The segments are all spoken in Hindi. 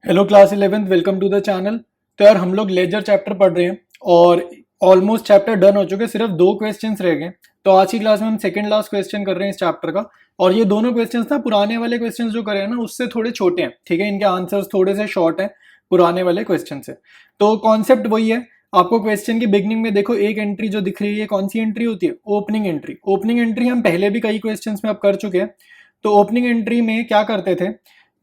Hello class 11th, welcome to the channel. तो यार हम लोग लेजर चैप्टर पढ़ रहे हैं और ऑलमोस्ट चैप्टर डन हो चुके हैं, सिर्फ दो क्वेश्चंस रह गए। तो आज की क्लास में हम सेकंड लास्ट क्वेश्चन कर रहे हैं इस चैप्टर का। और ये दोनों क्वेश्चंस ना पुराने वाले क्वेश्चंस जो करे हैं ना उससे थोड़े छोटे हैं, ठीक है। इनके आंसर्स थोड़े से शॉर्ट हैं पुराने वाले क्वेश्चन से। तो कॉन्सेप्ट वही है। आपको क्वेश्चन की बिगनिंग में देखो एक एंट्री जो दिख रही है, कौन सी एंट्री होती है? Opening entry. ओपनिंग एंट्री हम पहले भी कई क्वेश्चन में अब कर चुके हैं। तो ओपनिंग एंट्री में क्या करते थे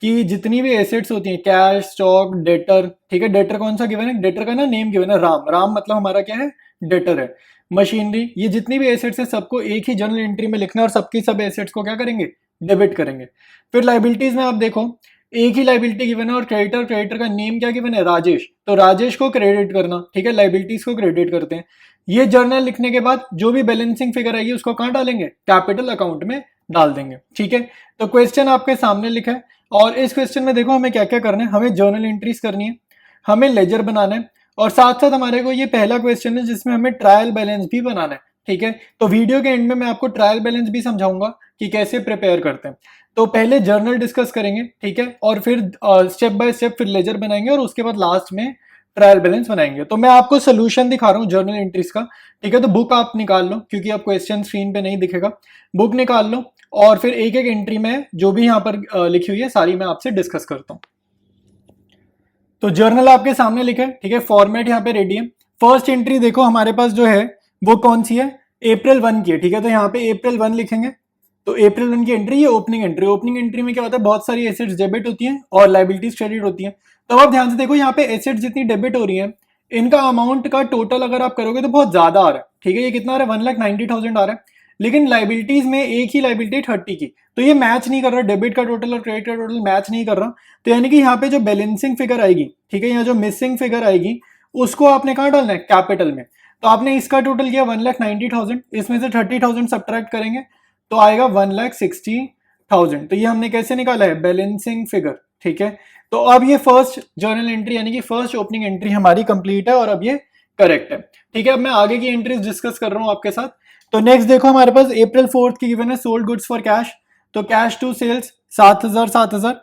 कि जितनी भी एसेट्स होती हैं, कैश, स्टॉक, डेटर, ठीक है। डेटर कौन सा गिवन है? डेटर का ना नेम गिवन है राम। राम मतलब हमारा क्या है? डेटर है। मशीनरी, ये जितनी भी एसेट्स है सबको एक ही जर्नल एंट्री में लिखना है और सबकी सब एसेट्स को क्या करेंगे? डेबिट करेंगे। फिर लाइबिलिटीज में आप देखो एक ही लाइबिलिटी गिवन है और क्रेडिटर, क्रेडिटर का नेम क्या गिवन है? राजेश। तो राजेश को क्रेडिट करना, ठीक है। लाइबिलिटीज को क्रेडिट करते हैं। ये जर्नल लिखने के बाद जो भी बैलेंसिंग फिगर आएगी उसको कहाँ डालेंगे? कैपिटल अकाउंट में डाल देंगे, ठीक है। तो क्वेश्चन आपके सामने लिखा है और इस क्वेश्चन में देखो हमें क्या क्या करना है। हमें जर्नल एंट्रीज करनी है, हमें लेजर बनाना है और साथ साथ हमारे को ये पहला क्वेश्चन है जिसमें हमें ट्रायल बैलेंस भी बनाना है, ठीक है। तो वीडियो के एंड में मैं आपको ट्रायल बैलेंस भी समझाऊंगा कि कैसे प्रिपेयर करते हैं। तो पहले जर्नल डिस्कस करेंगे, ठीक है, और फिर स्टेप बाय स्टेप फिर लेजर बनाएंगे और उसके बाद लास्ट में ट्रायल बैलेंस बनाएंगे। तो मैं आपको सोल्यूशन दिखा रहा हूँ जर्नल एंट्रीज का, ठीक है। तो बुक आप निकाल लो क्योंकि अब क्वेश्चन स्क्रीन पे नहीं दिखेगा। बुक निकाल लो और फिर एक एक एंट्री में जो भी यहाँ पर लिखी हुई है सारी मैं आपसे डिस्कस करता हूँ। तो जर्नल आपके सामने लिखा है, ठीक है। फॉर्मेट यहाँ पे रेडी है। फर्स्ट एंट्री देखो हमारे पास जो है वो कौन सी है? अप्रैल 1 की है, ठीक है। तो यहाँ पे अप्रैल 1 लिखेंगे। तो अप्रैल 1 की एंट्री, ये ओपनिंग एंट्री। ओपनिंग एंट्री में क्या होता है? बहुत सारी एसेट्स डेबिट होती हैं और लाइबिलिटीज क्रेडिट होती हैं। तो आप ध्यान से देखो यहाँ पे एसेट्स जितनी डेबिट हो रही है इनका अमाउंट का टोटल अगर आप करोगे तो बहुत ज्यादा आ रहा है, ठीक है। ये कितना आ रहा है? 1,90,000 आ रहा है। लेकिन लाइबिलिटीज में एक ही लाइबिलिटी 30 की, तो ये मैच नहीं कर रहा। डेबिट का टोटल और क्रेडिट का टोटल मैच नहीं कर रहा। तो यानी कि यहाँ पे जो बैलेंसिंग फिगर आएगी, ठीक है, यहाँ जो मिसिंग फिगर आएगी उसको आपने कहाँ डालना है? कैपिटल में। तो आपने इसका टोटल किया 1,90,000, इसमें से 30,000 सब्ट्रैक्ट करेंगे तो आएगा 1,60,000। तो ये हमने कैसे निकाला है? बैलेंसिंग फिगर, ठीक है। तो अब ये फर्स्ट जर्नल एंट्री यानी कि फर्स्ट ओपनिंग एंट्री हमारी कंप्लीट है और अब ये करेक्ट है, ठीक है। अब मैं आगे की एंट्रीज डिस्कस कर रहा हूं आपके साथ। तो नेक्स्ट देखो हमारे पास अप्रैल 4 की गिवन है सोल्ड गुड्स फॉर कैश। तो कैश टू सेल्स 7,000 7,000।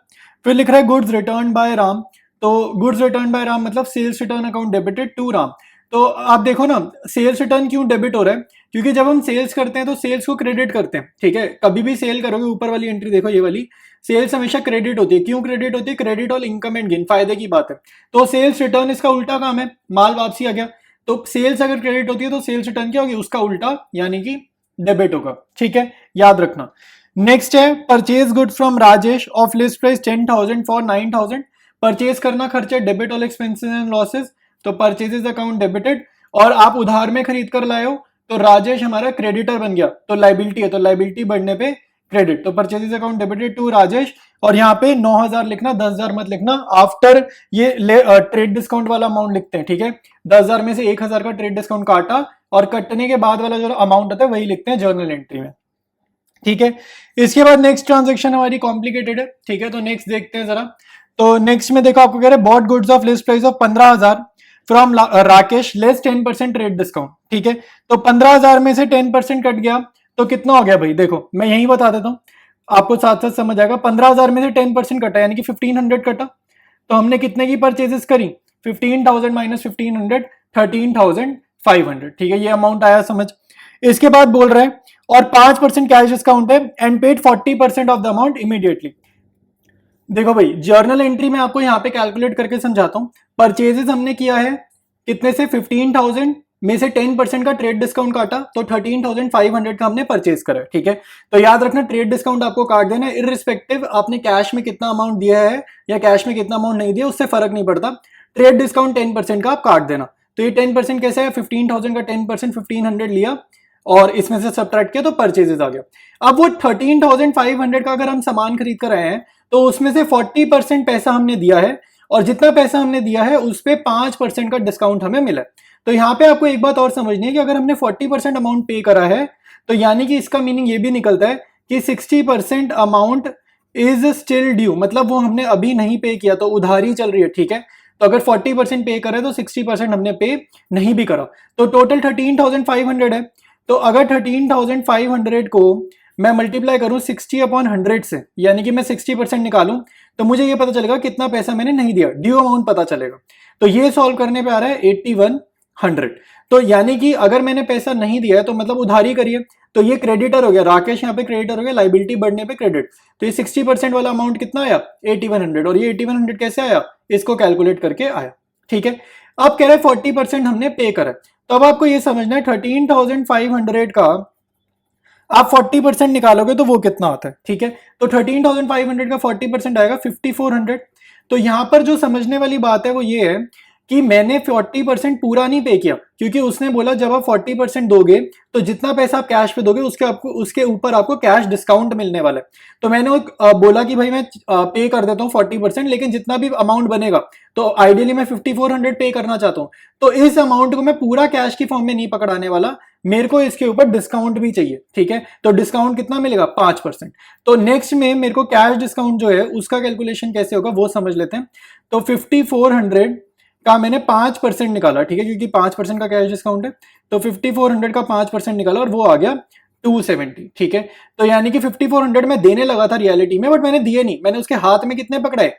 फिर लिख रहा है गुड्स रिटर्न बाय राम। तो गुड्स रिटर्न बाय राम मतलब sales return account debited to Ram. तो आप देखो ना, सेल्स रिटर्न क्यों डेबिट हो रहा है? क्योंकि जब हम सेल्स करते हैं तो सेल्स को क्रेडिट करते हैं, ठीक है। कभी भी सेल करोगे, ऊपर वाली एंट्री देखो ये वाली, सेल्स हमेशा क्रेडिट होती है। क्यों क्रेडिट होती है? क्रेडिट और इनकम एंड गेन, फायदे की बात है। तो सेल्स रिटर्न इसका उल्टा काम है, माल वापसी आ गया। तो सेल्स अगर क्रेडिट होती है तो सेल्स रिटर्न क्या होगी? उसका उल्टा यानी कि डेबिट होगा, ठीक है, याद रखना। नेक्स्ट है purchase goods from Rajesh of list price 10,000 for 9,000। Purchase करना खर्चा, debit all expenses and losses. तो परचेजेस अकाउंट डेबिटेड। और आप उधार में खरीद कर लाए हो तो राजेश हमारा क्रेडिटर बन गया, तो लाइबिलिटी है, तो लाइबिलिटी बढ़ने पे क्रेडिट। तो purchases account debited to Rajesh. और यहाँ पे 9,000 लिखना, 10,000 मत लिखना। आफ्टर ये ट्रेड डिस्काउंट वाला अमाउंट लिखते हैं, ठीक है। 10,000 में से 1,000 का ट्रेड डिस्काउंट काटा और कटने के बाद वाला जो अमाउंट होता है वही लिखते हैं जर्नल एंट्री में, ठीक है। इसके बाद नेक्स्ट ट्रांजेक्शन हमारी कॉम्प्लिकेटेड है, ठीक है। तो नेक्स्ट देखते हैं जरा। तो नेक्स्ट में देखो आपको कह रहे हैं bought goods of list price of 15,000 from Rakesh less 10% trade discount, ठीक है। तो 15,000 में से 10% कट गया तो कितना हो गया भाई? देखो मैं यही बता देता हूँ, आपको साथ साथ समझ आएगा। 15,000 में से 10% कटा यानी कि 1,500 कटा। तो हमने कितने की परचेजेस करी? 15,000 माइनस 1,500, 13,500, ठीक है। ये अमाउंट आया समझ। इसके बाद बोल रहे हैं और 5% कैश डिस्काउंट है and paid 40% of the amount immediately. देखो भाई जर्नल एंट्री में आपको यहाँ पे कैलकुलेट करके समझाता हूँ। परचेजेस हमने किया है कितने से? 15,000 में से 10% का ट्रेड डिस्काउंट काटा तो 13,500 का हमने परचेज करा, ठीक है। तो याद रखना ट्रेड डिस्काउंट आपको काट देना है, इररिस्पेक्टिव आपने कैश में कितना अमाउंट दिया है या कैश में कितना अमाउंट नहीं दिया उससे फर्क नहीं पड़ता। ट्रेड डिस्काउंट 10% का आप काट देना। तो ये 10% कैसे है? 15,000 का 10% 1,500 लिया और इसमें से सब्ट्रैक्ट किया तो परचेजेस आ गया। अब वो 13,500 का अगर हम सामान खरीद कर आए हैं तो उसमें से 40% पैसा हमने दिया है और जितना पैसा हमने दिया है उस पर 5% का डिस्काउंट हमें मिला। तो यहाँ पे आपको एक बात और समझनी है कि अगर हमने 40% अमाउंट पे करा है तो यानी कि इसका मीनिंग ये भी निकलता है कि 60% अमाउंट इज स्टिल ड्यू, मतलब वो हमने अभी नहीं पे किया, तो उधारी चल रही है, ठीक है। तो अगर 40% पे करा है तो 60% हमने पे नहीं भी करा। तो टोटल 13,500 है। तो अगर 13,500 को मैं मल्टीप्लाई करूं 60/100 से, यानी कि मैं 60% निकालूं, तो मुझे ये पता चलेगा कितना पैसा मैंने नहीं दिया, ड्यू अमाउंट पता चलेगा। तो ये सॉल्व करने पे आ रहा है 8100। तो यानी कि अगर मैंने पैसा नहीं दिया है तो मतलब उधारी करिए, तो ये क्रेडिटर हो गया, राकेश यहाँ पे क्रेडिटर हो गया, लाइबिलिटी बढ़ने पे क्रेडिट। तो ये 60% वाला अमाउंट कितना आया 8100, और ये 8100 कैसे आया, इसको कैलकुलेट करके आया। ठीक है, अब कह रहे हैं 40% हमने पे करा, तो अब आपको ये समझना है 13,500 का आप 40% निकालोगे तो वो कितना आता है। ठीक है, तो 13,500 का 40% आएगा 5400। तो यहां पर जो समझने वाली बात है वो ये है कि मैंने 40% पूरा नहीं पे किया, क्योंकि उसने बोला जब आप 40% दोगे तो जितना पैसा आप कैश पे दोगे उसके ऊपर आपको कैश डिस्काउंट मिलने वाला है। तो मैंने बोला कि भाई मैं पे कर देता हूँ 40%, लेकिन जितना भी अमाउंट बनेगा, तो आइडियली मैं 5400 पे करना चाहता हूँ, तो इस अमाउंट को मैं पूरा कैश की फॉर्म में नहीं पकड़ाने वाला, मेरे को इसके ऊपर डिस्काउंट भी चाहिए। ठीक है, तो डिस्काउंट कितना मिलेगा 5%। तो नेक्स्ट में मेरे को कैश डिस्काउंट जो है उसका कैलकुलेशन कैसे होगा वो समझ लेते हैं। तो 5400 का मैंने 5% निकाला, ठीक है, क्योंकि 5% का कैश डिस्काउंट है, तो 5400 का 5% निकाला और वो आ गया 270। ठीक है, तो यानी कि 5400 में देने लगा था रियलिटी में, बट मैंने दिए नहीं, मैंने उसके हाथ में कितने पकड़ाए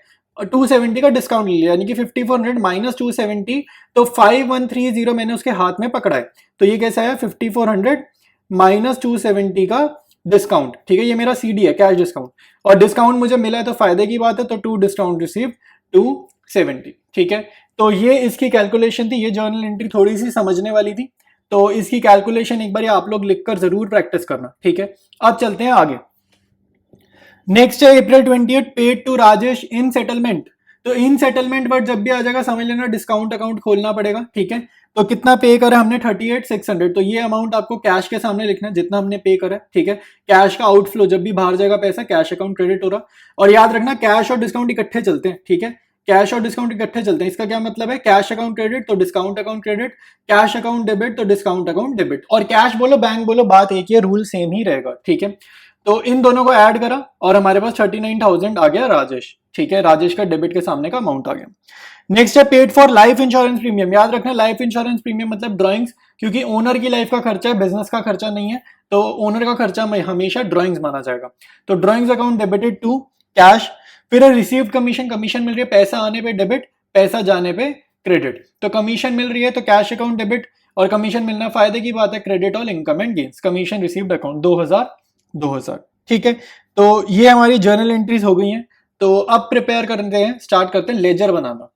270 का डिस्काउंट ले लिया, यानी कि 5400 माइनस 270, तो 5130 मैंने उसके हाथ में पकड़ाए। तो ये कैसा है 5400 माइनस 270 का डिस्काउंट। ठीक है, ये मेरा सीडी है, कैश डिस्काउंट, और डिस्काउंट मुझे मिला है तो फायदे की बात है, तो 2 डिस्काउंट रिसीव 270। ठीक है, तो ये इसकी कैलकुलेशन थी, ये जर्नल एंट्री थोड़ी सी समझने वाली थी, तो इसकी कैलकुलेशन एक बार आप लोग लिखकर जरूर प्रैक्टिस करना। ठीक है, अब चलते हैं आगे। नेक्स्ट है April 20 paid to Rajesh in settlement. तो इन सेटलमेंट वर्ड जब भी आ जाएगा समझ लेना डिस्काउंट अकाउंट खोलना पड़ेगा। ठीक है, तो कितना पे करा हमने 38,600, तो ये अमाउंट आपको कैश के सामने लिखना है जितना हमने पे करा है। ठीक है, कैश का आउटफ्लो, जब भी बाहर जाएगा पैसा कैश अकाउंट क्रेडिट हो रहा, और याद रखना कैश और डिस्काउंट इकट्ठे चलते हैं। ठीक है, कैश और डिस्काउंट इकट्ठे चलते हैं, इसका क्या मतलब है, कैश अकाउंट क्रेडिट तो discount account credit, cash account debit तो डिस्काउंट अकाउंट डेबिट, और कैश बोलो बैंक बोलो बात एक ही है, रूल सेम ही रहेगा। ठीक है, तो इन दोनों को ऐड करा और हमारे पास 39,000 आ गया राजेश। ठीक है, राजेश का डेबिट के सामने का अमाउंट आ गया। नेक्स्ट है paid for life insurance premium. याद रखना लाइफ इंश्योरेंस प्रीमियम मतलब ड्राइंग्स, क्योंकि ओनर की लाइफ का खर्चा है, बिजनेस का खर्चा नहीं है, तो ओनर का खर्चा हमेशा ड्राइंग्स माना जाएगा। तो drawings account debited to cash, फिर रिसीव्ड कमीशन, कमीशन मिल रही है, पैसा आने पे डेबिट, पैसा जाने पे क्रेडिट। तो कमीशन मिल रही है तो कैश अकाउंट डेबिट, और कमीशन मिलना फायदे की बात है, credit all income and gains, commission received account 2000। ठीक है, तो ये हमारी जर्नल एंट्रीज हो गई हैं। तो अब प्रिपेयर करते हैं, स्टार्ट करते हैं लेजर बनाना।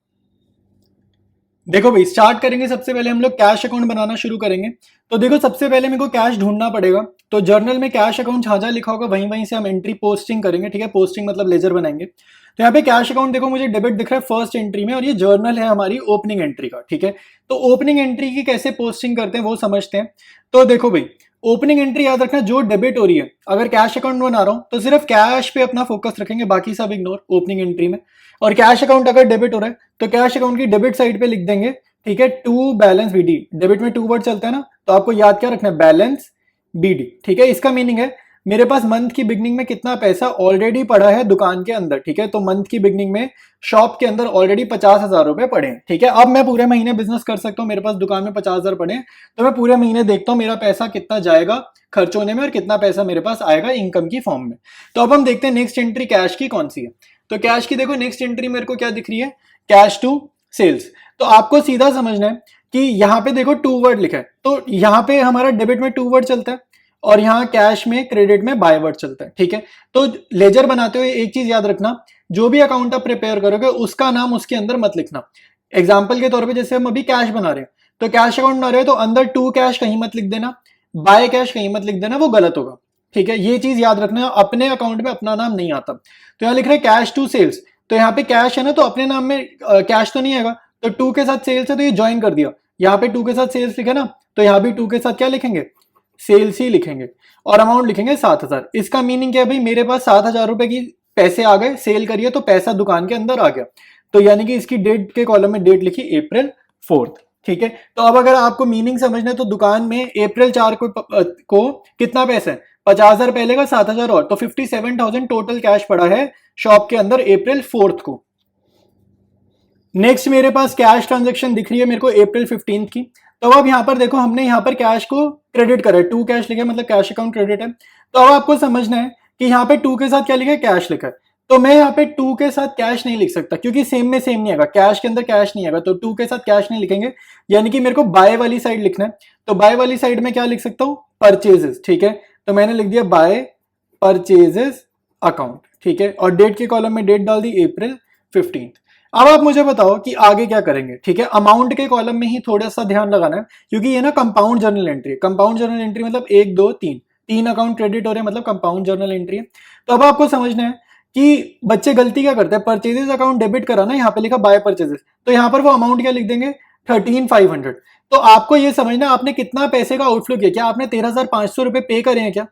देखो भाई, स्टार्ट करेंगे सबसे पहले हम लोग कैश अकाउंट बनाना शुरू करेंगे। तो देखो सबसे पहले मेरे को कैश ढूंढना पड़ेगा, तो जर्नल में कैश अकाउंट जहां जहां लिखा होगा वहीं वहीं से हम एंट्री पोस्टिंग करेंगे। ठीक है, पोस्टिंग मतलब लेजर बनाएंगे। तो यहाँ पे कैश अकाउंट देखो मुझे डेबिट दिख रहा है फर्स्ट एंट्री में, और ये जर्नल है हमारी ओपनिंग एंट्री का। ठीक है, तो ओपनिंग एंट्री की कैसे पोस्टिंग करते हैं वो समझते हैं। तो देखो भाई, ओपनिंग एंट्री याद रखना जो डेबिट हो रही है, अगर कैश अकाउंट बना रहा हूं तो सिर्फ कैश पे अपना फोकस रखेंगे, बाकी सब इग्नोर ओपनिंग एंट्री में। और कैश अकाउंट अगर डेबिट हो रहा है तो कैश अकाउंट की डेबिट साइड पे लिख देंगे। ठीक है, टू बैलेंस बीडी, डेबिट में 2 वर्ड चलता है ना, तो आपको याद क्या रखना है, बैलेंस बीडी। ठीक है, इसका मीनिंग है मेरे पास मंथ की बिगनिंग में कितना पैसा ऑलरेडी पड़ा है दुकान के अंदर। ठीक है, तो मंथ की बिगनिंग में शॉप के अंदर ऑलरेडी 50,000 रुपए पड़े हैं। ठीक है, अब मैं पूरे महीने बिजनेस कर सकता हूँ, मेरे पास दुकान में 50,000 पड़े हैं, तो मैं पूरे महीने देखता हूँ मेरा पैसा कितना जाएगा खर्च होने में और कितना पैसा मेरे पास आएगा इनकम की फॉर्म में। तो अब हम देखते हैं नेक्स्ट एंट्री कैश की कौन सी है। तो कैश की देखो नेक्स्ट एंट्री मेरे को क्या दिख रही है, कैश टू सेल्स। तो आपको सीधा समझना है कि यहाँ पे देखो 2 वर्ड लिखा है, तो यहाँ पे हमारा डेबिट में 2 वर्ड चलता है और यहाँ कैश में क्रेडिट में बाय वर्ड चलता है। ठीक है, तो लेजर बनाते हुए एक चीज याद रखना, जो भी अकाउंट आप प्रिपेयर करोगे उसका नाम उसके अंदर मत लिखना। एग्जाम्पल के तौर पे जैसे हम अभी कैश बना रहे हैं, तो कैश अकाउंट बना रहे हैं तो अंदर टू कैश कहीं मत लिख देना, बाय कैश कहीं मत लिख देना, वो गलत होगा। ठीक है, ये चीज याद रखना, अपने अकाउंट में अपना नाम नहीं आता। तो यहाँ लिख रहे हैं कैश टू सेल्स, तो यहाँ पे कैश है ना, तो अपने नाम में कैश तो नहीं आएगा, तो 2 के साथ सेल्स है तो ये ज्वाइन कर दिया। यहाँ पे 2 के साथ सेल्स लिखा ना, तो यहाँ भी 2 के साथ क्या लिखेंगे, सेल्स ही लिखेंगे, और अमाउंट लिखेंगे 7,000। इसका मीनिंग क्या है भाई, मेरे पास 7,000 रुपए की पैसे आ गए, सेल करिए तो पैसा दुकान के अंदर आ गया। तो यानी कि इसकी डेट के कॉलम में डेट लिखी April 4। ठीक है, तो अब अगर आपको मीनिंग समझना है तो दुकान में April 4 को कितना पैसा है, 50,000 पहले का 7,000 और, तो 57,000 टोटल कैश पड़ा है शॉप के अंदर April 4 को। नेक्स्ट मेरे पास कैश ट्रांजेक्शन दिख रही है मेरे को April 15 की। तो अब यहाँ पर देखो हमने यहाँ पर कैश को क्रेडिट करा है, 2 कैश लिखा है मतलब कैश अकाउंट क्रेडिट है। तो अब आपको समझना है कि यहाँ पे 2 के साथ क्या लिखा है, कैश लिखा है। तो मैं यहाँ पे 2 के साथ कैश नहीं लिख सकता क्योंकि सेम में सेम नहीं आएगा, कैश के अंदर कैश नहीं आएगा, तो 2 के साथ कैश नहीं लिखेंगे, यानी कि मेरे को बाय वाली साइड लिखना है। तो बाय वाली साइड में क्या लिख सकता हूँ, परचेजेस, ठीक है। तो मैंने लिख दिया बाय परचेजेस अकाउंट, ठीक है, और डेट के कॉलम में डेट डाल दी April 15। अब आप मुझे बताओ कि आगे क्या करेंगे, ठीक है। अमाउंट के कॉलम में ही थोड़ा सा ध्यान लगाना है क्योंकि ये ना कंपाउंड जर्नल एंट्री है। कंपाउंड जर्नल एंट्री मतलब 1 2 3 तीन अकाउंट क्रेडिट हो रहे हैं, मतलब कंपाउंड जर्नल एंट्री है। तो अब आपको समझना है कि बच्चे गलती क्या करते हैं, परचेजेस अकाउंट डेबिट करा ना, यहाँ पे लिखा बाय परचेजेस, तो यहाँ पर वो अमाउंट क्या लिख देंगे, 13,500। तो आपको ये समझना आपने कितना पैसे का आउटफ्लो किया, क्या आपने 13,500 रुपए पे करे हैं क्या।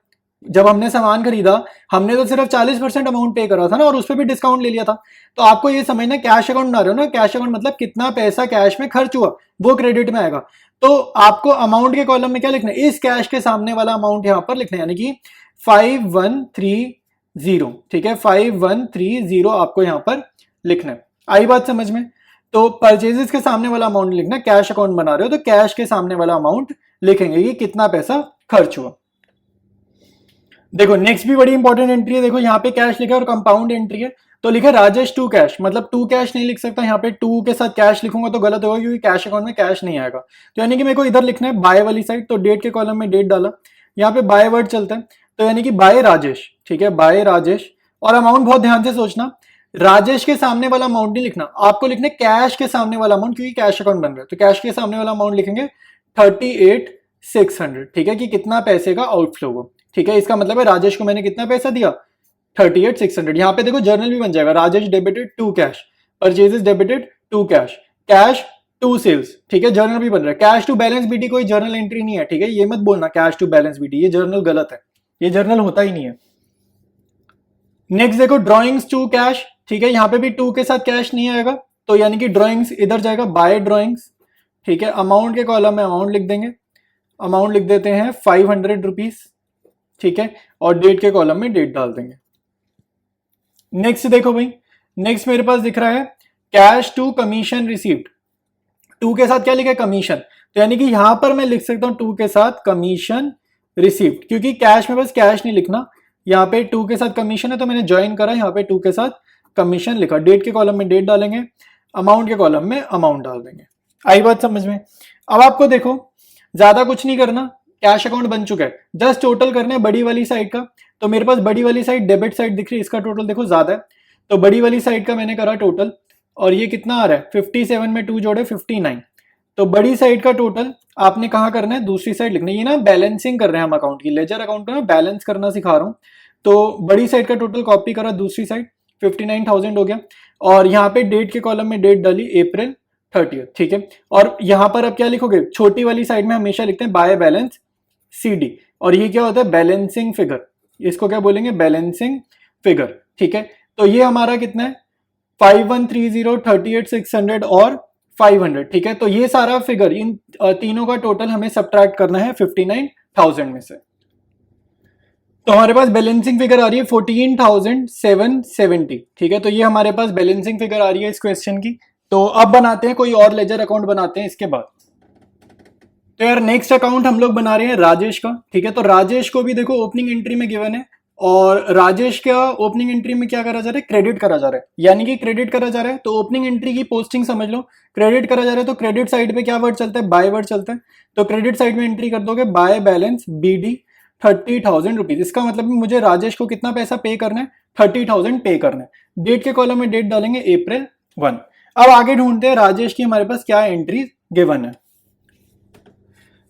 जब हमने सामान खरीदा हमने तो सिर्फ 40% अमाउंट पे करा था ना, और उस पर भी डिस्काउंट ले लिया था। तो आपको ये समझना, कैश अकाउंट बना रहे हो ना, कैश अकाउंट मतलब कितना पैसा कैश में खर्च हुआ वो क्रेडिट में आएगा। तो आपको अमाउंट के कॉलम में क्या लिखना है, इस कैश के सामने वाला अमाउंट यहां पर लिखना है, यानी कि 5130, ठीक है, 5130 आपको यहां पर लिखना है। आई बात समझ में। तो परचेजेस के सामने वाला अमाउंट लिखना, कैश अकाउंट बना रहे हो तो कैश के सामने वाला अमाउंट लिखेंगे कि कितना पैसा खर्च हुआ। देखो नेक्स्ट भी बड़ी इंपॉर्टेंट एंट्री है, देखो यहाँ पे कैश लिखा है और कंपाउंड एंट्री है। तो लिखा है राजेश टू कैश, मतलब टू कैश नहीं लिख सकता, यहाँ पे टू के साथ कैश लिखूंगा तो गलत होगा क्योंकि कैश अकाउंट में कैश नहीं आएगा। तो यानी कि मेरे को इधर लिखना है बाय वाली साइड, तो डेट के कॉलम में डेट डाला, यहाँ पे बाय वर्ड चलता है, तो यानी कि बाय राजेश, ठीक है, बाय राजेश। और अमाउंट बहुत ध्यान से सोचना, राजेश के सामने वाला अमाउंट नहीं लिखना, आपको लिखना है कैश के सामने वाला अमाउंट, क्योंकि कैश अकाउंट बन रहा है। तो कैश के सामने वाला अमाउंट लिखेंगे 38,600, ठीक है, कि कितना पैसे का आउटफ्लो हुआ, ठीक है। इसका मतलब है राजेश को मैंने कितना पैसा दिया, 38,600। यहाँ पे देखो जर्नल भी बन जाएगा, Rajesh debited to cash, purchases debited to cash, cash to sales, ठीक है, जर्नल भी बन रहा है। कैश टू बैलेंस बीटी कोई जर्नल एंट्री नहीं है, ठीक है, ये मत बोलना कैश टू बैलेंस बीटी, ये जर्नल गलत है, ये जर्नल होता ही नहीं है। नेक्स्ट देखो ड्रॉइंग्स टू कैश, ठीक है, यहाँ पे भी टू के साथ कैश नहीं आएगा, तो यानी कि ड्रॉइंग्स इधर जाएगा बाय ड्रॉइंग्स, ठीक है। अमाउंट के कॉलम में अमाउंट लिख देंगे, अमाउंट लिख देते हैं 500 रुपीज, ठीक है, और डेट के कॉलम में डेट डाल देंगे। नेक्स्ट देखो भाई, नेक्स्ट मेरे पास दिख रहा है cash to commission received, to के साथ क्या लिखा है, कमीशन, तो यानी कि यहां पर मैं लिख सकता हूं टू के साथ कमीशन रिसीव्ड, क्योंकि कैश में बस कैश नहीं लिखना, यहाँ पे टू के साथ कमीशन है तो मैंने ज्वाइन करा, यहाँ पे टू के साथ कमीशन लिखा, डेट के कॉलम में डेट डालेंगे, अमाउंट के कॉलम में अमाउंट डाल देंगे। आई बात समझ में। अब आपको देखो ज्यादा कुछ नहीं करना, कैश अकाउंट बन चुका है, जस्ट टोटल करना है बड़ी वाली साइड का। तो मेरे पास बड़ी वाली साइड डेबिट साइड दिख रही है, इसका टोटल देखो ज्यादा है, तो बड़ी वाली साइड का मैंने करा टोटल, और ये कितना आ रहा है, 57 में 2 जोड़े 59। तो बड़ी साइड का टोटल आपने कहाँ करना है, दूसरी साइड लिखना है। ये ना बैलेंसिंग कर रहे हैं हम अकाउंट की, लेजर अकाउंट को ना बैलेंस करना सिखा रहा हूँ। तो बड़ी साइड का टोटल कॉपी करा, दूसरी साइड 59,000 हो गया, और यहाँ पे डेट के कॉलम में डेट डाली April 30, ठीक है। और यहाँ पर अब क्या लिखोगे, छोटी वाली साइड में हमेशा लिखते हैं बाय बैलेंस CD, और ये क्या होता है, बैलेंसिंग फिगर, इसको क्या बोलेंगे, बैलेंसिंग फिगर, ठीक है। तो ये हमारा कितना है, 5130, 38,600 और 500, ठीक है। तो ये सारा फिगर, इन तीनों का टोटल हमें सब्ट्रैक्ट करना है 59,000 में से। तो हमारे पास बैलेंसिंग फिगर आ रही है 14,770, ठीक है। तो ये हमारे पास बैलेंसिंग फिगर आ रही है इस क्वेश्चन की। तो अब बनाते हैं कोई और लेजर अकाउंट बनाते हैं इसके बाद। तो यार नेक्स्ट अकाउंट हम लोग बना रहे हैं राजेश का, ठीक है। तो राजेश को भी देखो ओपनिंग एंट्री में गिवन है, और राजेश का ओपनिंग एंट्री में क्या करा जा रहा है, क्रेडिट करा जा रहा है, यानी कि क्रेडिट करा जा रहा है। तो ओपनिंग एंट्री की पोस्टिंग समझ लो, क्रेडिट करा जा रहा है, तो क्रेडिट साइड पे क्या वर्ड चलता है, बाय वर्ड चलता है। तो क्रेडिट साइड में एंट्री कर दोगे बाय बैलेंस BD 30,000 रुपीज, इसका मतलब मुझे राजेश को कितना पैसा पे करना है, 30,000 पे करना है। डेट के कॉलम में डेट डालेंगे April 1। अब आगे ढूंढते हैं राजेश की हमारे पास क्या एंट्री गिवन है।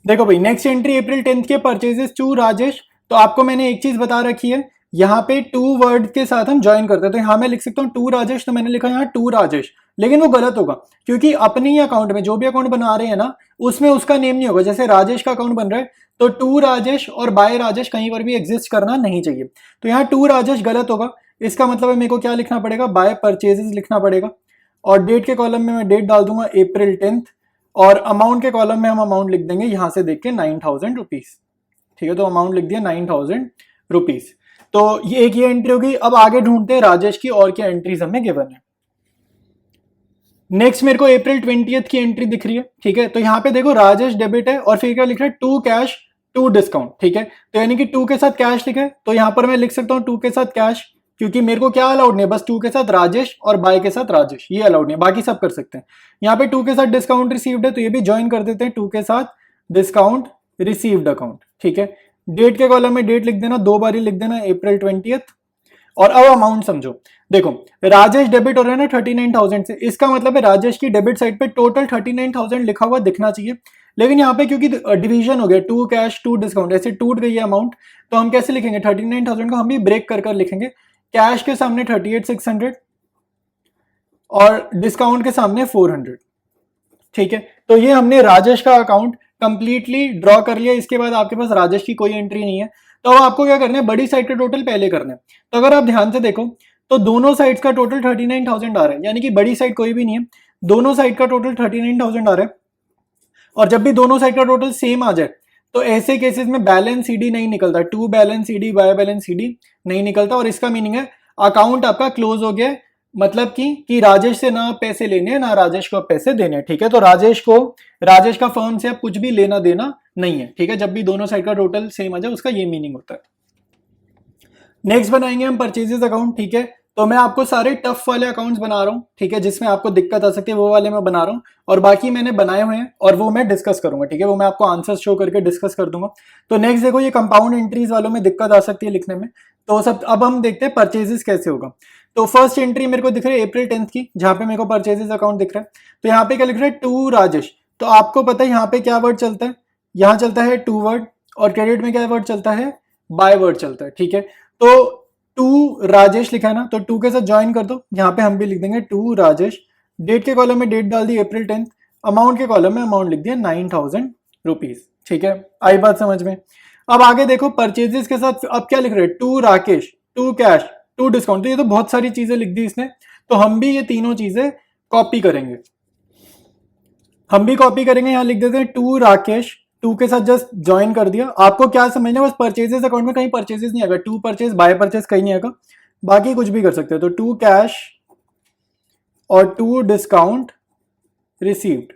देखो भाई नेक्स्ट एंट्री April 10 के परचेजेस टू राजेश। तो आपको मैंने एक चीज बता रखी है, यहाँ पे टू वर्ड के साथ हम ज्वाइन करते हैं, तो यहाँ मैं लिख सकता हूँ टू राजेश, तो मैंने लिखा यहाँ टू राजेश, लेकिन वो गलत होगा क्योंकि अपने ही अकाउंट में जो भी अकाउंट बना रहे हैं ना, उसमें उसका नेम नहीं होगा। जैसे राजेश का अकाउंट बन रहा है तो टू राजेश और बाय राजेश कहीं पर भी एग्जिस्ट करना नहीं चाहिए, तो यहाँ टू राजेश गलत होगा। इसका मतलब है मेरे को क्या लिखना पड़ेगा, बाय परचेजेस लिखना पड़ेगा, और डेट के कॉलम में मैं डेट डाल दूंगा April 10, और अमाउंट के कॉलम में हम अमाउंट लिख देंगे यहां से देख के 9,000 रुपीज, ठीक है। तो अमाउंट लिख दिया 9,000 रुपीज। तो ये एक ये एंट्री होगी। अब आगे ढूंढते हैं राजेश की और क्या एंट्रीज हमें गिवन है। नेक्स्ट मेरे को April 20 की एंट्री दिख रही है, ठीक है। तो यहाँ पे देखो राजेश डेबिट है और फिर क्या लिख रहा है, टू कैश टू डिस्काउंट, ठीक है। तो यानी कि टू के साथ कैश लिखा है, तो यहां पर मैं लिख सकता हूं टू के साथ कैश, क्योंकि मेरे को क्या अलाउड नहीं है, बस टू के साथ राजेश और बाय के साथ राजेश, ये अलाउड नहीं है, बाकी सब कर सकते हैं। यहाँ पे टू के साथ डिस्काउंट रिसीव्ड है, तो ये भी ज्वाइन कर देते हैं, टू के साथ डिस्काउंट रिसीव्ड अकाउंट, ठीक है। डेट के कॉलम में डेट लिख देना, 2 बार ही लिख देना, April 20th। और अब अमाउंट समझो, देखो राजेश डेबिट हो रहा है ना 39,000 से, इसका मतलब है राजेश की डेबिट साइड पे टोटल 39,000 लिखा हुआ दिखना चाहिए। लेकिन यहाँ पे क्योंकि डिवीजन हो गया, टू कैश टू डिस्काउंट, ऐसे टूट गई है अमाउंट, तो हम कैसे लिखेंगे 39,000 को हम भी ब्रेक कर लिखेंगे। कैश के सामने 38,600 और डिस्काउंट के सामने 400, ठीक है। तो ये हमने राजेश का अकाउंट कंप्लीटली ड्रॉ कर लिया। इसके बाद आपके पास राजेश की कोई एंट्री नहीं है, तो अब आपको क्या करना है, बड़ी साइड का टोटल पहले करना है। तो अगर आप ध्यान से देखो तो दोनों साइड्स का टोटल 39,000 आ रहा है, यानी कि बड़ी साइड कोई भी नहीं है, दोनों साइड का टोटल 39,000 आ रहा है। और जब भी दोनों साइड का टोटल सेम आ जाए तो ऐसे केसेस में बैलेंस सीडी नहीं निकलता, to balance CD by balance CD नहीं निकलता, और इसका मीनिंग है अकाउंट आपका क्लोज हो गया, मतलब कि राजेश से ना पैसे लेने हैं ना राजेश को पैसे देने हैं, ठीक है। तो राजेश का फर्म से अब कुछ भी लेना देना नहीं है, ठीक है। जब भी दोनों साइड का टोटल सेम आ जाए उसका ये मीनिंग होता है। नेक्स्ट बनाएंगे हम परचेजेस अकाउंट, ठीक है। तो मैं आपको सारे टफ वाले अकाउंट्स बना रहा हूँ, ठीक है, जिसमें आपको दिक्कत आ सकती है वो वाले मैं बना रहा हूँ, और बाकी मैंने बनाए हुए हैं और वो मैं डिस्कस करूंगा, ठीक है। वो मैं आपको आंसर शो करके डिस्कस कर दूंगा। तो नेक्स्ट देखो, ये कंपाउंड एंट्रीज वालों में दिक्कत आ सकती है लिखने में, तो सब अब हम देखते हैं परचेजेस कैसे होगा। तो फर्स्ट एंट्री मेरे को दिख रही है April 10th की, जहां पे मेरे को परचेजेस अकाउंट दिख रहा है। तो यहाँ पे क्या लिख रहा है, टू राजेश। तो आपको पता है यहाँ पे क्या वर्ड चलता है, यहाँ चलता है टू वर्ड, और क्रेडिट में क्या वर्ड चलता है, बाय वर्ड चलता है, ठीक है। तो टू राजेश लिखा है ना, तो टू के साथ ज्वाइन कर दो, यहाँ पे हम भी लिख देंगे टू राजेश। डेट के कॉलम में डेट डाल दी April 10th, अमाउंट के कॉलम में अमाउंट लिख दिया 9,000 रुपीज, ठीक है। आई बात समझ में। अब आगे देखो परचेजेस के साथ अब क्या लिख रहे हैं, to Rakesh, to cash, to discount. तो ये तो बहुत सारी चीजें लिख दी इसने, तो हम भी ये तीनों चीजें कॉपी करेंगे, यहाँ लिख देते हैं टू राकेश, टू के साथ जस्ट ज्वाइन कर दिया। आपको क्या समझना है, बस परचेजेस अकाउंट में कहीं परचेजेस नहीं आएगा, टू परचेज बाय परचेज कहीं नहीं आएगा, बाकी कुछ भी कर सकते हो। तो टू कैश और टू डिस्काउंट रिसीव्ड,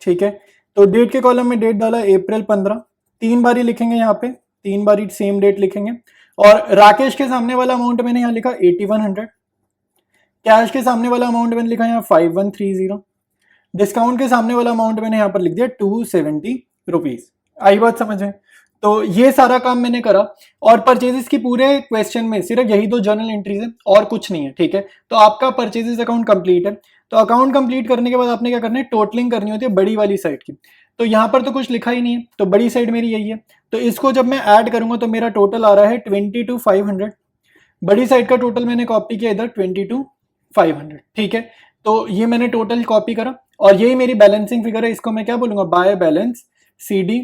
ठीक है। तो डेट के कॉलम में डेट डाला April 15, 3 बार ही लिखेंगे, यहाँ पे 3 बार ही सेम डेट लिखेंगे। और राकेश के सामने वाला अमाउंट मैंने यहाँ लिखा 8100, कैश के सामने वाला अमाउंट मैंने लिखा यहाँ 5130, डिस्काउंट के सामने वाला अमाउंट मैंने यहाँ पर लिख दिया 270 रुपीज। आई बात समझ में। तो ये सारा काम मैंने करा, और परचेजेस की पूरे क्वेश्चन में सिर्फ यही दो जर्नल एंट्रीज है और कुछ नहीं है, ठीक है। तो आपका परचेजेस अकाउंट कंप्लीट है। तो अकाउंट कंप्लीट करने के बाद आपने क्या करना है, टोटलिंग करनी होती है बड़ी वाली साइड की। तो यहाँ पर तो कुछ लिखा ही नहीं है, तो बड़ी साइड मेरी यही है। तो इसको जब मैं ऐड करूंगा तो मेरा टोटल आ रहा है 22,500। बड़ी साइड का टोटल मैंने कॉपी किया इधर 22,500, ठीक है। तो ये मैंने टोटल कॉपी करा, और यही मेरी बैलेंसिंग फिगर है। इसको मैं क्या बोलूंगा, बाय बैलेंस CD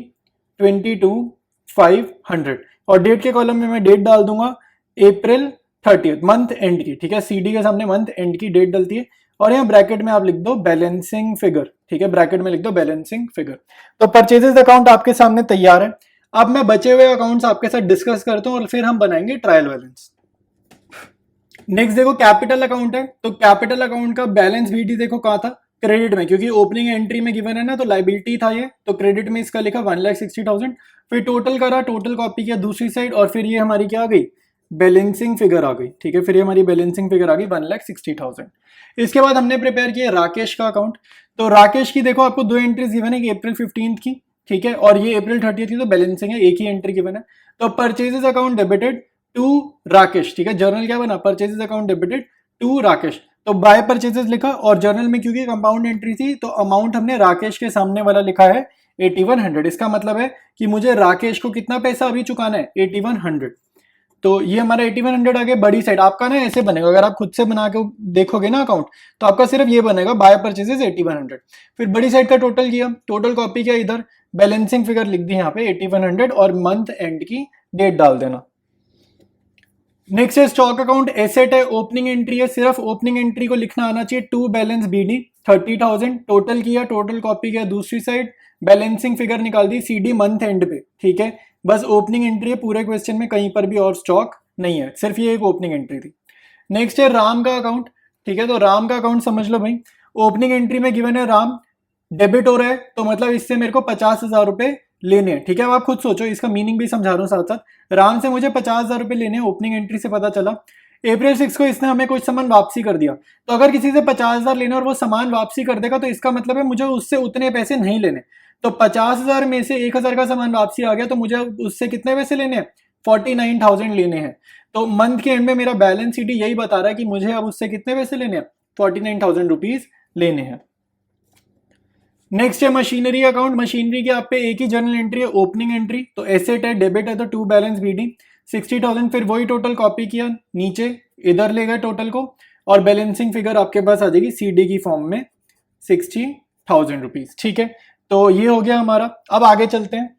22,500। और डेट के कॉलम में मैं डेट डाल दूंगा April 30th, मंथ एंड की, ठीक है। CD के सामने मंथ एंड की डेट डलती है, और यहाँ ब्रैकेट में आप लिख दो बैलेंसिंग फिगर, ठीक है, ब्रैकेट में लिख दो बैलेंसिंग फिगर। तो परचेजेस अकाउंट आपके सामने तैयार है। अब मैं बचे हुए अकाउंट्स आपके साथ डिस्कस करता हूँ और फिर हम बनाएंगे ट्रायल बैलेंस। नेक्स्ट देखो कैपिटल अकाउंट है, तो कैपिटल अकाउंट का बैलेंस BD देखो कहाँ था, क्रेडिट में, क्योंकि ओपनिंग एंट्री में गिवन है ना, तो लाइबिलिटी था ये, तो क्रेडिट में इसका लिखा 1,60,000। फिर टोटल करा, टोटल कॉपी किया दूसरी साइड, और फिर ये हमारी क्या आ गई, बैलेंसिंग फिगर आ गई, ठीक है। फिर ये हमारी बैलेंसिंग फिगर आ गई 1,60,000। इसके बाद हमने प्रिपेयर किया राकेश का अकाउंट। तो राकेश की देखो आपको दो एंट्रीज गिवन है कि April 15th की, ठीक है, और ये April 30th की, तो बैलेंसिंग है, एक ही एंट्री गिवन है। तो purchases account debited to Rakesh, ठीक है। जर्नल क्या बना, purchases account debited to Rakesh. तो बाय परचेजेस लिखा, और जर्नल में क्योंकि कंपाउंड एंट्री थी तो अमाउंट हमने राकेश के सामने वाला लिखा है 8100। इसका मतलब है कि मुझे राकेश को कितना पैसा अभी चुकाना है, 8100। तो ये हमारा 8100 आ गया। बड़ी साइड आपका ना ऐसे बनेगा, अगर आप खुद से बना के देखोगे ना अकाउंट, तो आपका सिर्फ ये बनेगा बाय परचेजेस 8100। फिर बड़ी साइड का टोटल किया, टोटल कॉपी किया, इधर बैलेंसिंग फिगर लिख दी यहाँ पे 8100, और मंथ एंड की डेट डाल देना। नेक्स्ट है स्टॉक अकाउंट, एसेट है, ओपनिंग एंट्री है, सिर्फ ओपनिंग एंट्री को लिखना आना चाहिए। टू बैलेंस BD 30,000, टोटल किया, टोटल कॉपी किया दूसरी साइड, बैलेंसिंग फिगर निकाल दी CD मंथ एंड पे, ठीक है। बस ओपनिंग एंट्री है पूरे क्वेश्चन में, कहीं पर भी और स्टॉक नहीं है, सिर्फ ये एक ओपनिंग एंट्री थी। नेक्स्ट है राम का अकाउंट, ठीक है। तो राम का अकाउंट समझ लो भाई, ओपनिंग एंट्री में गिवन है राम डेबिट हो रहा है, तो मतलब इससे मेरे को 50,000 रुपए लेने हैं, ठीक है। अब आप खुद सोचो, इसका मीनिंग भी समझा रहा हूँ साथ साथ। राम से मुझे 50,000 रुपये लेने हैं, ओपनिंग एंट्री से पता चला। अप्रैल 6 को इसने हमें कुछ सामान वापसी कर दिया, तो अगर किसी से 50,000 लेने और वो सामान वापसी कर देगा तो इसका मतलब है मुझे उससे उतने पैसे नहीं लेने। तो 50,000 में से 1,000 का सामान वापसी आ गया, तो मुझे उससे कितने पैसे लेने हैं? 49,000 लेने हैं। तो मंथ के एंड में मेरा बैलेंस शीट यही बता रहा है कि मुझे अब उससे कितने पैसे लेने हैं? 49,000 रुपीज लेने हैं। नेक्स्ट है मशीनरी अकाउंट। मशीनरी के आप पे एक ही जर्नल एंट्री है, ओपनिंग एंट्री। तो एसेट है, डेबिट है, तो टू बैलेंस बीडी 60,000। फिर वही टोटल कॉपी किया, नीचे इधर ले गए टोटल को, और बैलेंसिंग फिगर आपके पास आ जाएगी सीडी की फॉर्म में 60,000 रुपीज, ठीक है। तो ये हो गया हमारा। अब आगे चलते हैं।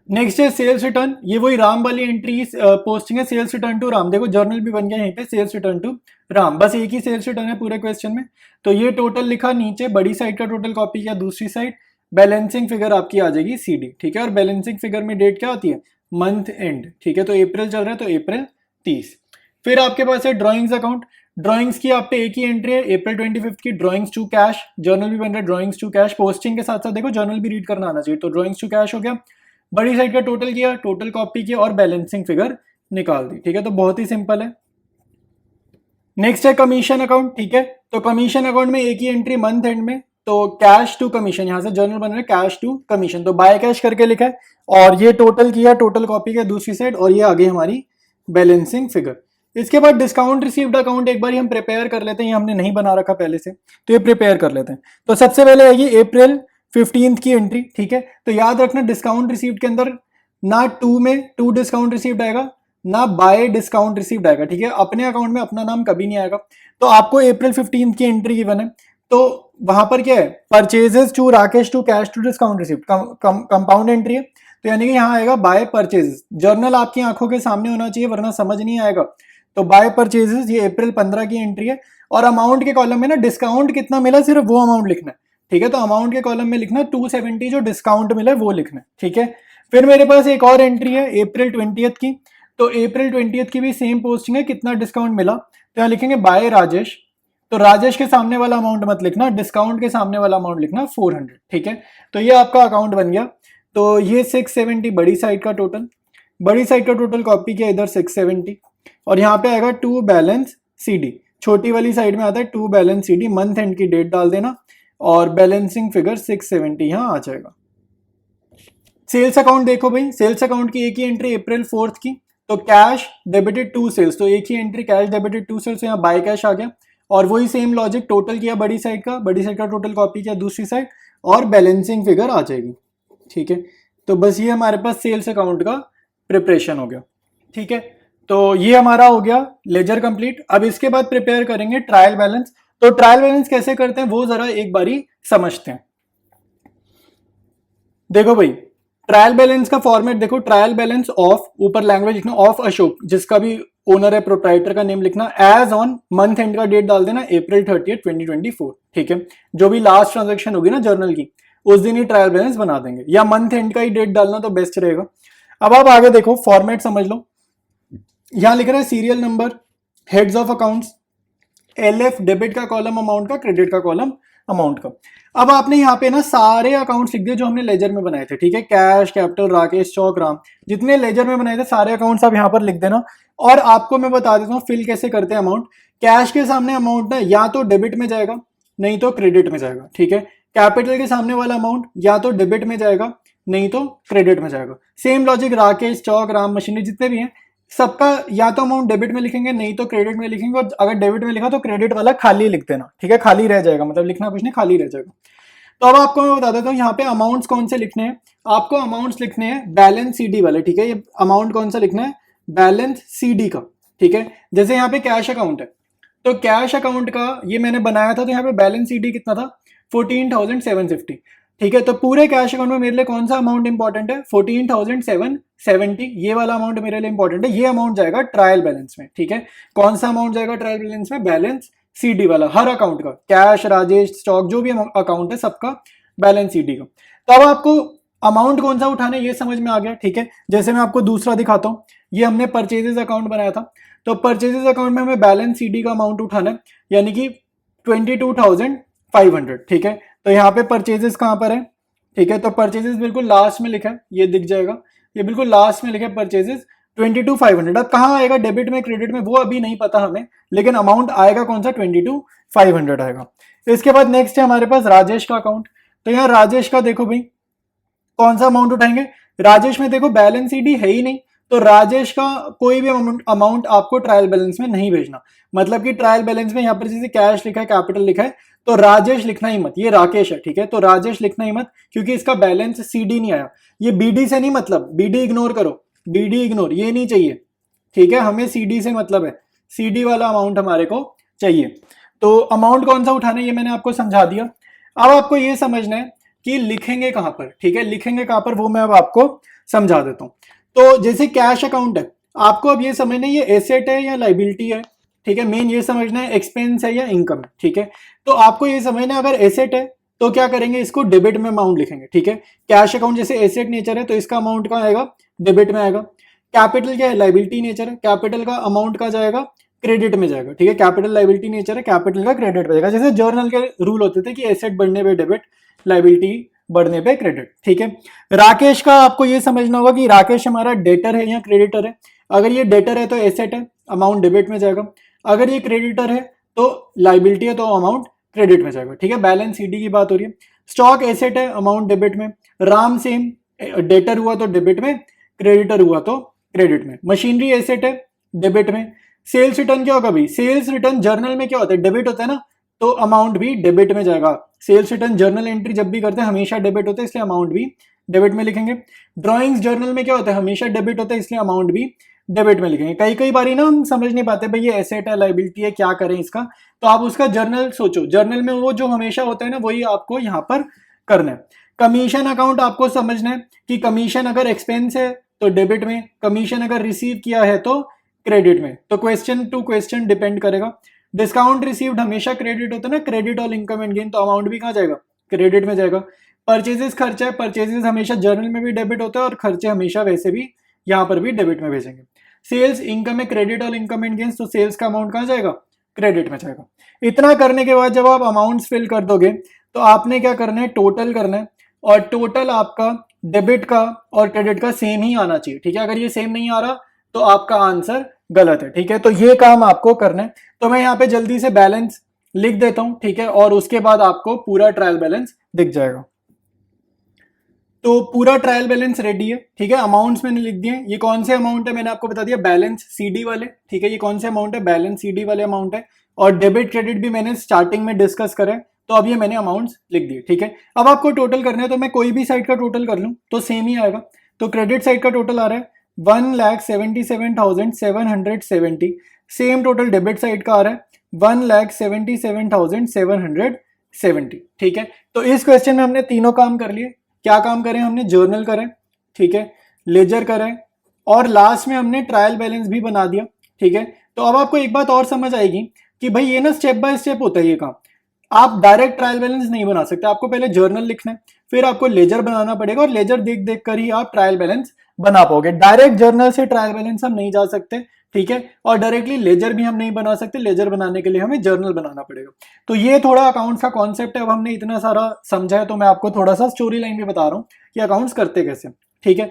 नेक्स्ट है सेल्स रिटर्न। ये वही राम वाली एंट्री पोस्टिंग है, सेल्स रिटर्न टू राम। देखो जर्नल भी बन गया यहीं पे, सेल्स रिटर्न टू राम, बस एक ही सेल्स रिटर्न है पूरे क्वेश्चन में। तो ये टोटल लिखा, नीचे बड़ी साइड का टोटल कॉपी किया, दूसरी साइड बैलेंसिंग फिगर आपकी आ जाएगी सीडी, ठीक है। और बैलेंसिंग फिगर में डेट क्या होती है? मंथ एंड, ठीक है। तो अप्रैल चल रहा है, तो अप्रैल 30। फिर आपके पास है ड्रॉइंग्स अकाउंट। ड्रॉइंग्स की आप पे एक ही एंट्री है, अप्रैल 25 की, ड्रॉइंग्स टू कैश। जर्नल भी बन रहा है ड्रॉइंग्स टू कैश। पोस्टिंग के साथ साथ देखो जर्नल भी रीड करना आना चाहिए। तो ड्रॉइंग्स टू कैश हो गया, बड़ी साइड का टोटल किया, टोटल कॉपी किया और बैलेंसिंग फिगर निकाल दी, ठीक है। तो बहुत ही सिंपल है। नेक्स्ट है कमीशन अकाउंट, ठीक है। तो कमीशन अकाउंट में एक ही एंट्री मंथ एंड में, तो कैश टू कमीशन, यहां से जर्नल बन रहा है कैश टू कमीशन, तो बाय कैश करके लिखा है, और ये टोटल किया, टोटल कॉपी किया दूसरी साइड, और ये आगे हमारी बैलेंसिंग फिगर। इसके बाद डिस्काउंट रिसीव्ड अकाउंट एक बार हम प्रिपेयर कर लेते हैं, ये हमने नहीं बना रखा पहले से, तो ये प्रिपेयर कर लेते हैं। तो सबसे पहले आएगी अप्रैल 15 की एंट्री, ठीक है। तो याद रखना डिस्काउंट रिसीव्ड के अंदर ना टू में टू डिस्काउंट रिसीव्ड आएगा, ना बाय डिस्काउंट रिसीव्ड आएगा, ठीक है। अपने अकाउंट में अपना नाम कभी नहीं आएगा। तो आपको अप्रैल 15 की एंट्री गिवन है, तो वहां पर क्या है? Purchases to Rakesh to cash to discount received, compound entry है। तो यानी कि यहाँ आएगा बाय परचेजेस। जर्नल आपकी आंखों के सामने होना चाहिए वरना समझ नहीं आएगा। तो बाय परचेजेस, ये अप्रैल 15 की एंट्री है। और अमाउंट के कॉलम में ना डिस्काउंट कितना मिला सिर्फ वो अमाउंट लिखना है, ठीक है। तो अमाउंट के कॉलम में लिखना 270 जो डिस्काउंट मिला है वो लिखना है, ठीक है। फिर मेरे पास एक और एंट्री है अप्रैल 20 की। तो अप्रैल 20 की भी सेम पोस्टिंग है, कितना डिस्काउंट मिला, तो यहाँ लिखेंगे बाय राजेश। तो राजेश के सामने वाला अमाउंट मत लिखना, डिस्काउंट के सामने वाला अमाउंट लिखना 400, ठीक है। तो ये आपका अकाउंट बन गया। तो ये 670 बड़ी साइड का टोटल, बड़ी साइड का टोटल कॉपी किया इधर 670, और यहाँ पे आएगा टू बैलेंस सीडी। छोटी वाली साइड में आता है to balance CD, month end की डेट डाल देना, और बैलेंसिंग फिगर 670 यहाँ आ जाएगा। सेल्स अकाउंट देखो भाई, सेल्स अकाउंट की एक ही एंट्री अप्रैल 4 की। तो कैश डेबिटेड टू सेल्स, तो एक ही entry cash debited to sales, यहाँ बाय कैश आ गया। और वही सेम लॉजिक, टोटल किया बड़ी साइड का, बड़ी साइड का टोटल कॉपी किया दूसरी साइड, और बैलेंसिंग फिगर आ जाएगी, ठीक है। तो बस ये हमारे पास सेल्स अकाउंट का प्रिपरेशन हो गया, ठीक है। तो ये हमारा हो गया लेजर कंप्लीट। अब इसके बाद प्रिपेयर करेंगे ट्रायल बैलेंस। तो ट्रायल बैलेंस कैसे करते हैं वो जरा एक बारी समझते हैं। देखो भाई, ट्रायल बैलेंस का फॉर्मेट देखो, ट्रायल बैलेंस ऑफ, ऊपर लैंग्वेज लिखना ऑफ अशोक, जिसका भी ओनर है, प्रोप्राइटर का नेम लिखना, एज ऑन, मंथ एंड का डेट डाल देना अप्रैल 30, 2024, ठीक है। जो भी लास्ट ट्रांजेक्शन होगी ना जर्नल की, उस दिन ही ट्रायल बैलेंस बना देंगे, या मंथ एंड का ही डेट डालना तो बेस्ट रहेगा। अब आप आगे देखो, फॉर्मेट समझ लो। यहां लिख रहा है serial number, heads of accounts, LF debit का कॉलम अमाउंट का, क्रेडिट का कॉलम अमाउंट का। अब आपने यहाँ पे ना सारे अकाउंट्स लिख दिए जो हमने लेजर में बनाए थे, ठीक है। कैश, कैपिटल, राकेश, चौक, राम, जितने लेजर में बनाए थे सारे अकाउंट्स आप यहाँ पर लिख देना। और आपको मैं बता देता हूँ फिल कैसे करते हैं अमाउंट। कैश के सामने अमाउंट ना या तो डेबिट में जाएगा, नहीं तो क्रेडिट में जाएगा, ठीक है। कैपिटल के सामने वाला अमाउंट या तो डेबिट में जाएगा, नहीं तो क्रेडिट में जाएगा। सेम लॉजिक राकेश, चौक, राम, मशीनरी जितने भी हैं सबका या तो अमाउंट डेबिट में लिखेंगे, नहीं तो क्रेडिट में लिखेंगे। और अगर डेबिट में लिखा तो क्रेडिट वाला खाली लिख देना, ठीक है। खाली रह जाएगा, मतलब लिखना कुछ नहीं, खाली रह जाएगा। तो अब आपको मैं बता देता हूँ यहाँ पे अमाउंट्स कौन से लिखने हैं। आपको अमाउंट्स लिखने हैं बैलेंस सीडी वाले, ठीक है। ये अमाउंट कौन सा लिखना है? बैलेंस सीडी का, ठीक है। जैसे यहाँ पे कैश अकाउंट है, तो कैश अकाउंट का ये मैंने बनाया था, तो यहाँ पे बैलेंस सीडी कितना था? 14,750, ठीक है। तो पूरे कैश अकाउंट में मेरे लिए कौन सा अमाउंट इंपॉर्टेंट है? 14,770, ये वाला अमाउंट मेरे लिए इंपॉर्टेंट है। ये अमाउंट जाएगा ट्रायल बैलेंस में, ठीक है। कौन सा अमाउंट जाएगा ट्रायल बैलेंस में? बैलेंस सीडी वाला, हर अकाउंट का, कैश, राजेश, स्टॉक, जो भी अकाउंट है सबका बैलेंस सीडी का। तो अब आपको अमाउंट कौन सा उठाना है ये समझ में आ गया, ठीक है। जैसे मैं आपको दूसरा दिखाता हूँ, ये हमने परचेजेस अकाउंट बनाया था, तो परचेजेस अकाउंट में हमें बैलेंस सीडी का अमाउंट उठाना है, यानी कि 22,500, ठीक है। तो यहाँ पे परचेजेस कहाँ पर है? ठीक है। तो परचेजेस बिल्कुल लास्ट में लिखा है, ये दिख जाएगा, ये बिल्कुल लास्ट में लिखा है परचेजेस 22,500। अब कहाँ आएगा डेबिट में क्रेडिट में वो अभी नहीं पता हमें, लेकिन अमाउंट आएगा कौन सा, 22,500 आएगा। इसके बाद नेक्स्ट है हमारे पास राजेश का अकाउंट। तो यहाँ राजेश का देखो भाई कौन सा अमाउंट उठाएंगे, राजेश में देखो बैलेंस शीट है ही नहीं, तो राजेश का कोई भी अमाउंट आपको ट्रायल बैलेंस में नहीं भेजना। मतलब कि ट्रायल बैलेंस में यहाँ पर जैसे कैश लिखा है, कैपिटल लिखा है, तो राजेश लिखना ही मत, ये राकेश है, ठीक है, तो राजेश लिखना ही मत, क्योंकि इसका बैलेंस सीडी नहीं आया। ये बीडी से नहीं मतलब, बीडी इग्नोर करो, बीडी इग्नोर, ये नहीं चाहिए, ठीक है, हमें सीडी से मतलब है, सीडी वाला अमाउंट हमारे को चाहिए। तो अमाउंट कौन सा उठाना है ये मैंने आपको समझा दिया। अब आपको ये समझना है कि लिखेंगे कहां पर, ठीक है, लिखेंगे कहां पर वो मैं अब आपको समझा देता हूं। तो जैसे कैश अकाउंट है, आपको अब ये समझना है ये एसेट है या लाइबिलिटी है, ठीक है, मेन ये समझना है एक्सपेंस है या इनकम है, ठीक है। तो आपको ये समझना है अगर एसेट है तो क्या करेंगे, इसको डेबिट में अमाउंट लिखेंगे, ठीक है। कैश अकाउंट जैसे एसेट नेचर है तो इसका अमाउंट कहाँ आएगा, डेबिट में आएगा। कैपिटल क्या है, लाइबिलिटी नेचर है, कैपिटल का अमाउंट का जाएगा, क्रेडिट में जाएगा, ठीक है। कैपिटल लाइबिलिटी नेचर है, कैपिटल का क्रेडिट में जाएगा। जैसे जर्नल के रूल होते थे कि एसेट बढ़ने पे डेबिट, लाइबिलिटी बढ़ने पे क्रेडिट, ठीक है। राकेश का आपको ये समझना होगा कि राकेश हमारा डेटर है या क्रेडिटर है। अगर ये डेटर है तो एसेट है, अमाउंट डेबिट में जाएगा। अगर ये क्रेडिटर है तो लाइबिलिटी है तो अमाउंट क्रेडिट में जाएगा, ठीक है। बैलेंस सीडी की बात हो रही है। स्टॉक एसेट है, अमाउंट डेबिट में। राम सेम, डेटर हुआ तो डेबिट में, क्रेडिटर हुआ तो क्रेडिट में। मशीनरी एसेट है, डेबिट में। सेल्स रिटर्न क्या होगा भाई, सेल्स रिटर्न जर्नल में क्या होता है, डेबिट होता है ना, तो अमाउंट भी डेबिट में जाएगा। सेल्स रिटर्न जर्नल एंट्री जब भी करते हैं हमेशा डेबिट होता है, इसलिए अमाउंट भी डेबिट में लिखेंगे। ड्राइंग्स जर्नल में क्या होता है, हमेशा डेबिट होता है, इसलिए अमाउंट भी डेबिट में लिखेंगे। कई कई बारी ना हम समझ नहीं पाते भाई ये एसेट है लाइबिलिटी है क्या करें इसका, तो आप उसका जर्नल सोचो, जर्नल में वो जो हमेशा होता है ना वही आपको यहाँ पर करना है। कमीशन अकाउंट आपको समझना है कि कमीशन अगर एक्सपेंस है तो डेबिट में, कमीशन अगर रिसीव किया है तो क्रेडिट में। तो क्वेश्चन टू क्वेश्चन डिपेंड करेगा। डिस्काउंट रिसीव्ड हमेशा क्रेडिट होता है ना, क्रेडिट और इनकम एंड गेन, तो अमाउंट भी कहाँ जाएगा, क्रेडिट में जाएगा। परचेजेस खर्चा है, परचेजेस हमेशा जर्नल में भी डेबिट होता है और खर्चे हमेशा वैसे भी यहाँ पर भी डेबिट में भेजेंगे। सेल्स इनकम है, क्रेडिट और इनकम एंड गेन्स, तो सेल्स का अमाउंट कहाँ जाएगा, क्रेडिट में जाएगा। इतना करने के बाद जब आप अमाउंट्स फिल कर दोगे तो आपने क्या करना है, टोटल करना है, और टोटल आपका डेबिट का और क्रेडिट का सेम ही आना चाहिए, ठीक है। अगर ये सेम नहीं आ रहा तो आपका आंसर गलत है, ठीक है। तो ये काम आपको करना है। तो मैं यहाँ पे जल्दी से बैलेंस लिख देता हूं, ठीक है, और उसके बाद आपको पूरा ट्रायल बैलेंस दिख जाएगा। तो पूरा ट्रायल बैलेंस रेडी है, ठीक है। अमाउंट्स मैंने लिख दिए। ये कौन से अमाउंट है मैंने आपको बता दिया, बैलेंस सीडी वाले, ठीक है। ये कौन से अमाउंट है, बैलेंस सीडी वाले अमाउंट है। और डेबिट क्रेडिट भी मैंने स्टार्टिंग में डिस्कस करे, तो अब ये मैंने अमाउंट्स लिख दिए, ठीक है। अब आपको टोटल करना है, तो मैं कोई भी साइड का टोटल कर लूँ तो सेम ही आएगा। तो क्रेडिट साइड का टोटल आ रहा है 1,77,770। सेम टोटल डेबिट साइड का आ रहा है 1,77,770, ठीक है। तो इस क्वेश्चन में हमने तीनों काम कर लिए। क्या काम करें हमने, जर्नल करें, ठीक है, लेजर करें, और लास्ट में हमने ट्रायल बैलेंस भी बना दिया, ठीक है। तो अब आपको एक बात और समझ आएगी कि भाई ये ना स्टेप बाय स्टेप होता है ये काम। आप डायरेक्ट ट्रायल बैलेंस नहीं बना सकते, आपको पहले जर्नल लिखना है, फिर आपको लेजर बनाना पड़ेगा, और लेजर देख देख कर ही आप ट्रायल बैलेंस बना पाओगे। डायरेक्ट जर्नल से ट्रायल बैलेंस हम नहीं जा सकते, ठीक है, और डायरेक्टली लेजर भी हम नहीं बना सकते। लेजर बनाने के लिए हमें जर्नल बनाना पड़ेगा। तो ये थोड़ा अकाउंट्स का कॉन्सेप्ट है। अब हमने इतना सारा समझा है तो मैं आपको थोड़ा सा स्टोरी लाइन भी बता रहा हूँ कि अकाउंट्स करते कैसे, ठीक है।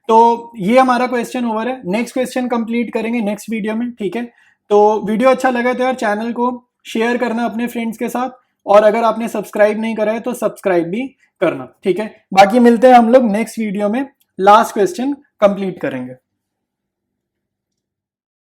तो ये हमारा क्वेश्चन ओवर है। नेक्स्ट क्वेश्चन कंप्लीट करेंगे नेक्स्ट वीडियो में, ठीक है। तो वीडियो अच्छा लगा तो यार चैनल को शेयर करना अपने फ्रेंड्स के साथ, और अगर आपने सब्सक्राइब नहीं करा है तो सब्सक्राइब भी करना, ठीक है। बाकी मिलते हैं हम लोग नेक्स्ट वीडियो में, लास्ट क्वेश्चन कंप्लीट करेंगे।